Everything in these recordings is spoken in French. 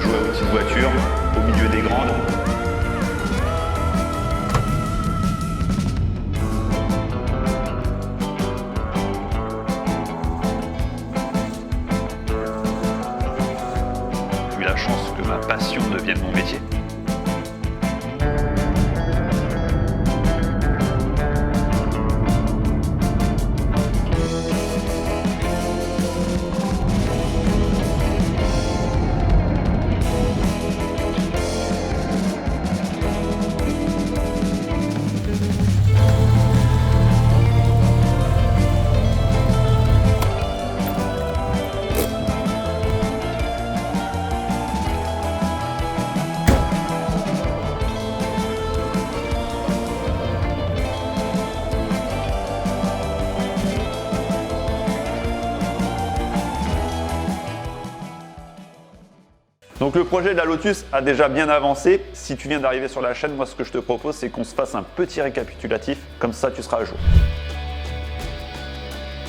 jouer aux petites voitures, au milieu des grandes. J'ai eu la chance que ma passion devienne mon métier. Donc le projet de la Lotus a déjà bien avancé. Si tu viens d'arriver sur la chaîne, moi ce que je te propose, c'est qu'on se fasse un petit récapitulatif. Comme ça, tu seras à jour.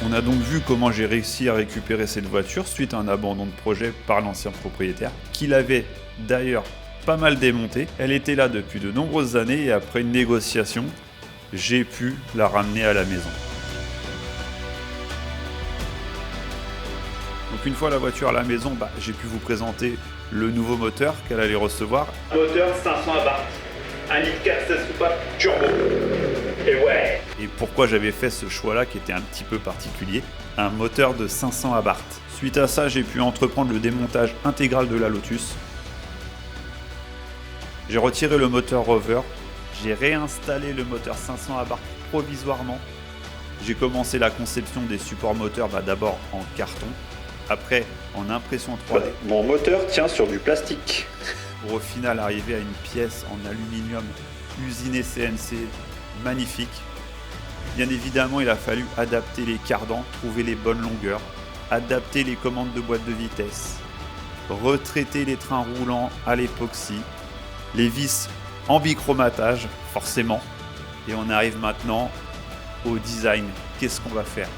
On a donc vu comment j'ai réussi à récupérer cette voiture suite à un abandon de projet par l'ancien propriétaire, qui l'avait d'ailleurs pas mal démontée. Elle était là depuis de nombreuses années et après une négociation, j'ai pu la ramener à la maison. Donc une fois la voiture à la maison, j'ai pu vous présenter le nouveau moteur qu'elle allait recevoir. Moteur 500 abarth, 1 litre 4 16 soupapes turbo. Et ouais. Et pourquoi j'avais fait ce choix-là qui était un petit peu particulier, un moteur de 500 abarth. Suite à ça, j'ai pu entreprendre le démontage intégral de la Lotus. J'ai retiré le moteur Rover, j'ai réinstallé le moteur 500 abarth provisoirement. J'ai commencé la conception des supports moteurs d'abord en carton, après en impression 3D. Mon moteur tient sur du plastique. Pour au final arriver à une pièce en aluminium usinée CNC magnifique. Bien évidemment, il a fallu adapter les cardans, trouver les bonnes longueurs, adapter les commandes de boîte de vitesse, retraiter les trains roulants à l'époxy, les vis en bichromatage, forcément. Et on arrive maintenant au design. Qu'est-ce qu'on va faire ?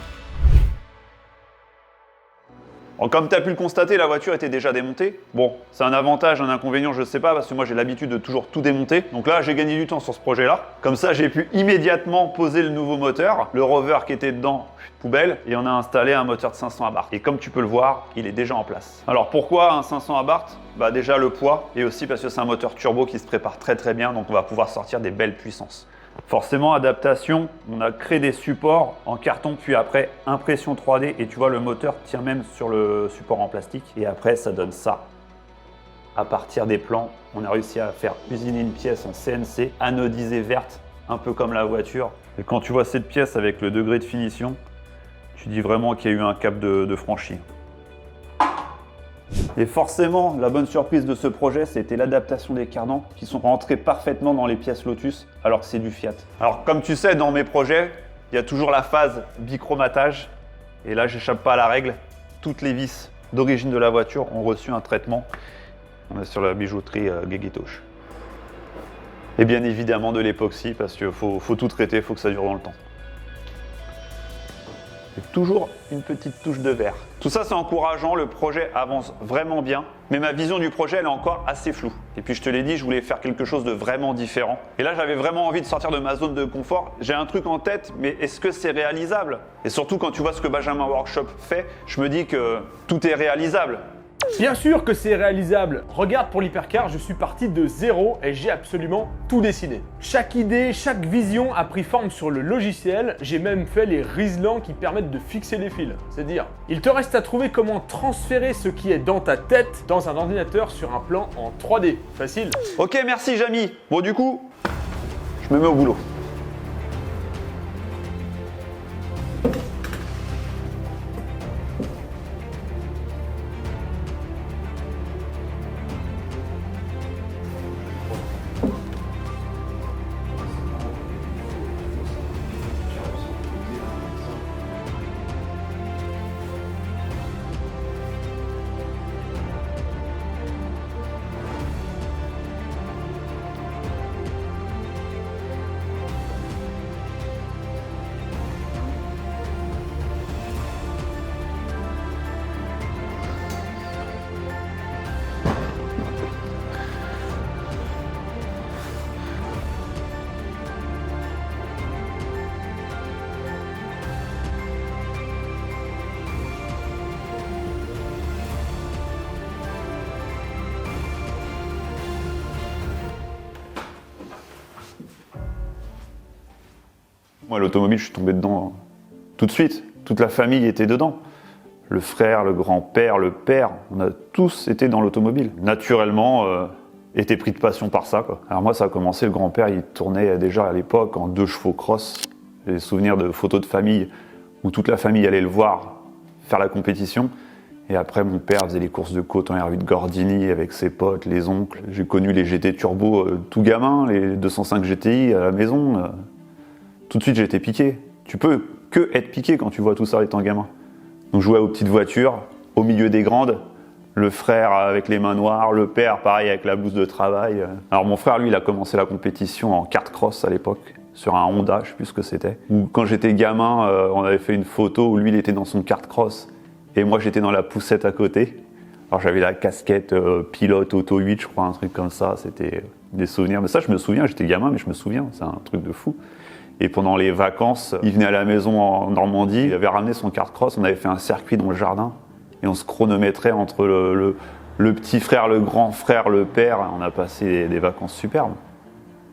Bon, comme tu as pu le constater, la voiture était déjà démontée. Bon, c'est un avantage, un inconvénient, je ne sais pas, parce que moi j'ai l'habitude de toujours tout démonter. Donc là, j'ai gagné du temps sur ce projet-là. Comme ça, j'ai pu immédiatement poser le nouveau moteur. Le rover qui était dedans, poubelle, et on a installé un moteur de 500 abarth. Et comme tu peux le voir, il est déjà en place. Alors pourquoi un 500 abarth ? Déjà le poids, et aussi parce que c'est un moteur turbo qui se prépare très très bien, donc on va pouvoir sortir des belles puissances. Forcément, adaptation, on a créé des supports en carton, puis après impression 3D, et tu vois le moteur tient même sur le support en plastique, et après ça donne ça. À partir des plans, on a réussi à faire usiner une pièce en CNC, anodisée verte, un peu comme la voiture. Et quand tu vois cette pièce avec le degré de finition, tu dis vraiment qu'il y a eu un cap de franchi. Et forcément, la bonne surprise de ce projet, c'était l'adaptation des cardans qui sont rentrés parfaitement dans les pièces Lotus, alors que c'est du Fiat. Alors comme tu sais, dans mes projets, il y a toujours la phase bichromatage. Et là, j'échappe pas à la règle. Toutes les vis d'origine de la voiture ont reçu un traitement. On est sur la bijouterie Guéguetouche. Et bien évidemment de l'époxy, parce qu'il faut tout traiter, il faut que ça dure dans le temps. Et toujours une petite touche de vert. Tout ça, c'est encourageant, le projet avance vraiment bien, mais ma vision du projet, elle est encore assez floue. Et puis je te l'ai dit, je voulais faire quelque chose de vraiment différent. Et là, j'avais vraiment envie de sortir de ma zone de confort. J'ai un truc en tête, mais est-ce que c'est réalisable? Et surtout, quand tu vois ce que Benjamin Workshop fait, je me dis que tout est réalisable. Bien sûr que c'est réalisable. Regarde, pour l'hypercar, je suis parti de zéro et j'ai absolument tout dessiné. Chaque idée, chaque vision a pris forme sur le logiciel. J'ai même fait les riselants qui permettent de fixer les fils. C'est dire. Il te reste à trouver comment transférer ce qui est dans ta tête dans un ordinateur sur un plan en 3D. Facile. Ok, merci Jamy. Bon, du coup, je me mets au boulot. Moi, l'automobile, je suis tombé dedans tout de suite. Toute la famille était dedans. Le frère, le grand-père, le père, on a tous été dans l'automobile. Naturellement, été pris de passion par ça, quoi. Alors moi, ça a commencé, le grand-père, il tournait déjà à l'époque en 2 chevaux cross. J'ai des souvenirs de photos de famille où toute la famille allait le voir faire la compétition. Et après, mon père faisait les courses de côte en R8 Gordini avec ses potes, les oncles. J'ai connu les GT Turbo tout gamin, les 205 GTI à la maison. Tout de suite, j'ai été piqué. Tu peux que être piqué quand tu vois tout ça étant gamin. Donc, je jouais aux petites voitures, au milieu des grandes. Le frère avec les mains noires, le père pareil avec la blouse de travail. Alors mon frère, lui, il a commencé la compétition en kart cross à l'époque, sur un Honda, je sais plus ce que c'était. Ou quand j'étais gamin, on avait fait une photo où lui, il était dans son kart cross. Et moi, j'étais dans la poussette à côté. Alors, j'avais la casquette pilote auto 8, je crois, un truc comme ça. C'était des souvenirs. Mais ça, je me souviens, j'étais gamin, mais je me souviens. C'est un truc de fou. Et pendant les vacances, il venait à la maison en Normandie. Il avait ramené son kart cross. On avait fait un circuit dans le jardin. Et on se chronométrait entre le petit frère, le grand frère, le père. On a passé des vacances superbes.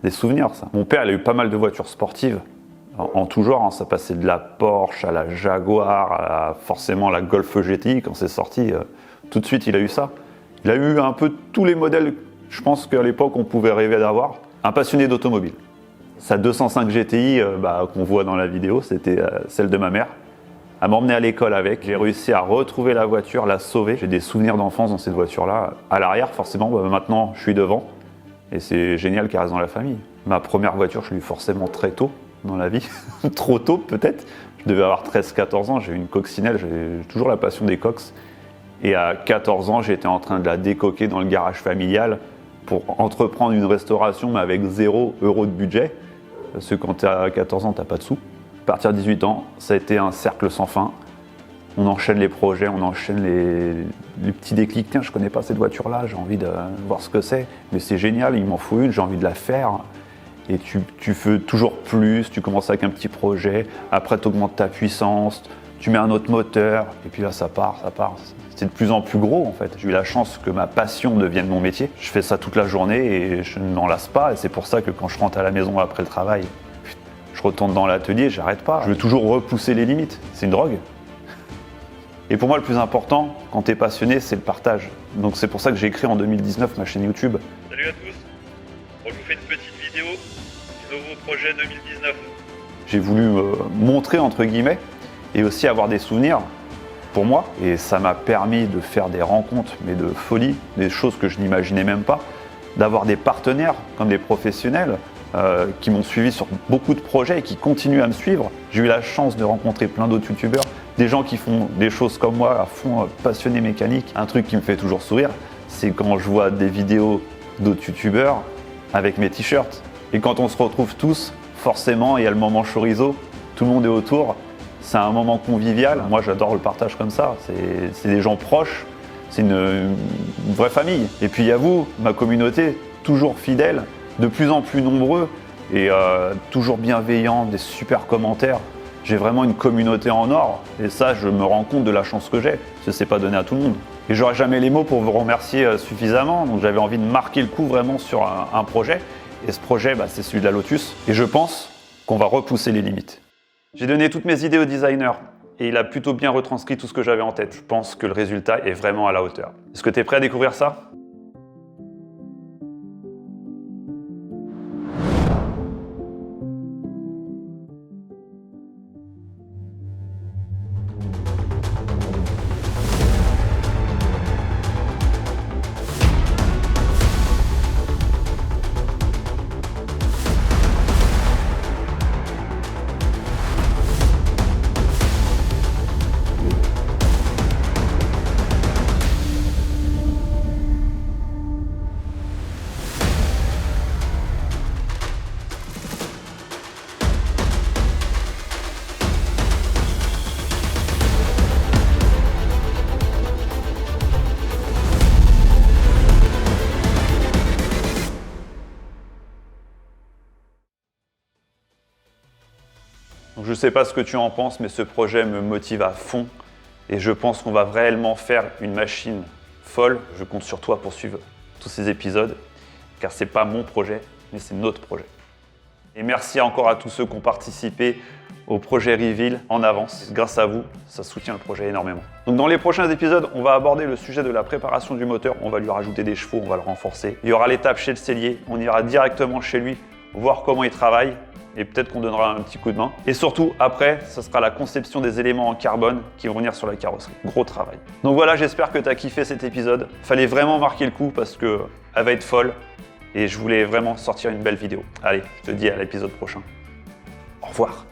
Des souvenirs, ça. Mon père, il a eu pas mal de voitures sportives. En tout genre, hein, ça passait de la Porsche à la Jaguar, à forcément la Golf GTI quand c'est sorti. Tout de suite, il a eu ça. Il a eu un peu tous les modèles, je pense qu'à l'époque, on pouvait rêver d'avoir. Un passionné d'automobile. Sa 205 GTI qu'on voit dans la vidéo, c'était celle de ma mère. Elle m'emmenait à l'école avec. J'ai réussi à retrouver la voiture, la sauver. J'ai des souvenirs d'enfance dans cette voiture-là. À l'arrière, forcément, maintenant, je suis devant. Et c'est génial qu'elle reste dans la famille. Ma première voiture, je l'ai eu forcément très tôt dans la vie. Trop tôt, peut-être. Je devais avoir 13-14 ans. J'ai eu une coccinelle. J'ai toujours la passion des coques. Et à 14 ans, j'étais en train de la décoquer dans le garage familial pour entreprendre une restauration, mais avec 0 € de budget. Parce que quand tu as 14 ans, tu n'as pas de sous. À partir de 18 ans, ça a été un cercle sans fin. On enchaîne les projets, on enchaîne les petits déclics. Tiens, je ne connais pas cette voiture-là, j'ai envie de voir ce que c'est. Mais c'est génial, il m'en faut une, j'ai envie de la faire. Et tu veux toujours plus, tu commences avec un petit projet. Après, tu augmentes ta puissance, tu mets un autre moteur. Et puis là, ça part. C'est de plus en plus gros, en fait. J'ai eu la chance que ma passion devienne mon métier. Je fais ça toute la journée et je n'en lasse pas. Et c'est pour ça que quand je rentre à la maison après le travail, je retourne dans l'atelier, j'arrête pas. Je veux toujours repousser les limites. C'est une drogue. Et pour moi, le plus important, quand tu es passionné, c'est le partage. Donc c'est pour ça que j'ai créé en 2019 ma chaîne YouTube. Salut à tous. Je vous fais une petite vidéo du nouveau projet 2019. J'ai voulu montrer, entre guillemets, et aussi avoir des souvenirs pour moi. Et ça m'a permis de faire des rencontres, mais de folie, des choses que je n'imaginais même pas. D'avoir des partenaires, comme des professionnels, qui m'ont suivi sur beaucoup de projets et qui continuent à me suivre. J'ai eu la chance de rencontrer plein d'autres youtubeurs, des gens qui font des choses comme moi, à fond passionnés mécaniques. Un truc qui me fait toujours sourire, c'est quand je vois des vidéos d'autres youtubeurs avec mes t-shirts. Et quand on se retrouve tous, forcément, il y a le moment chorizo, tout le monde est autour. C'est un moment convivial. Moi, j'adore le partage comme ça. C'est des gens proches, c'est une vraie famille. Et puis il y a vous, ma communauté, toujours fidèle, de plus en plus nombreux et toujours bienveillants, des super commentaires. J'ai vraiment une communauté en or et ça, je me rends compte de la chance que j'ai. Parce que c'est pas donné à tout le monde. Et j'aurais jamais les mots pour vous remercier suffisamment. Donc j'avais envie de marquer le coup vraiment sur un projet. Et ce projet, c'est celui de la Lotus. Et je pense qu'on va repousser les limites. J'ai donné toutes mes idées au designer et il a plutôt bien retranscrit tout ce que j'avais en tête. Je pense que le résultat est vraiment à la hauteur. Est-ce que tu es prêt à découvrir ça ? Donc, je ne sais pas ce que tu en penses, mais ce projet me motive à fond et je pense qu'on va réellement faire une machine folle. Je compte sur toi pour suivre tous ces épisodes, car ce n'est pas mon projet, mais c'est notre projet. Et merci encore à tous ceux qui ont participé au projet Reveal en avance. Grâce à vous, ça soutient le projet énormément. Donc dans les prochains épisodes, on va aborder le sujet de la préparation du moteur. On va lui rajouter des chevaux, on va le renforcer. Il y aura l'étape chez le sellier. On ira directement chez lui, voir comment il travaille. Et peut-être qu'on donnera un petit coup de main. Et surtout, après, ce sera la conception des éléments en carbone qui vont venir sur la carrosserie. Gros travail. Donc voilà, j'espère que tu as kiffé cet épisode. Fallait vraiment marquer le coup parce qu'elle va être folle. Et je voulais vraiment sortir une belle vidéo. Allez, je te dis à l'épisode prochain. Au revoir.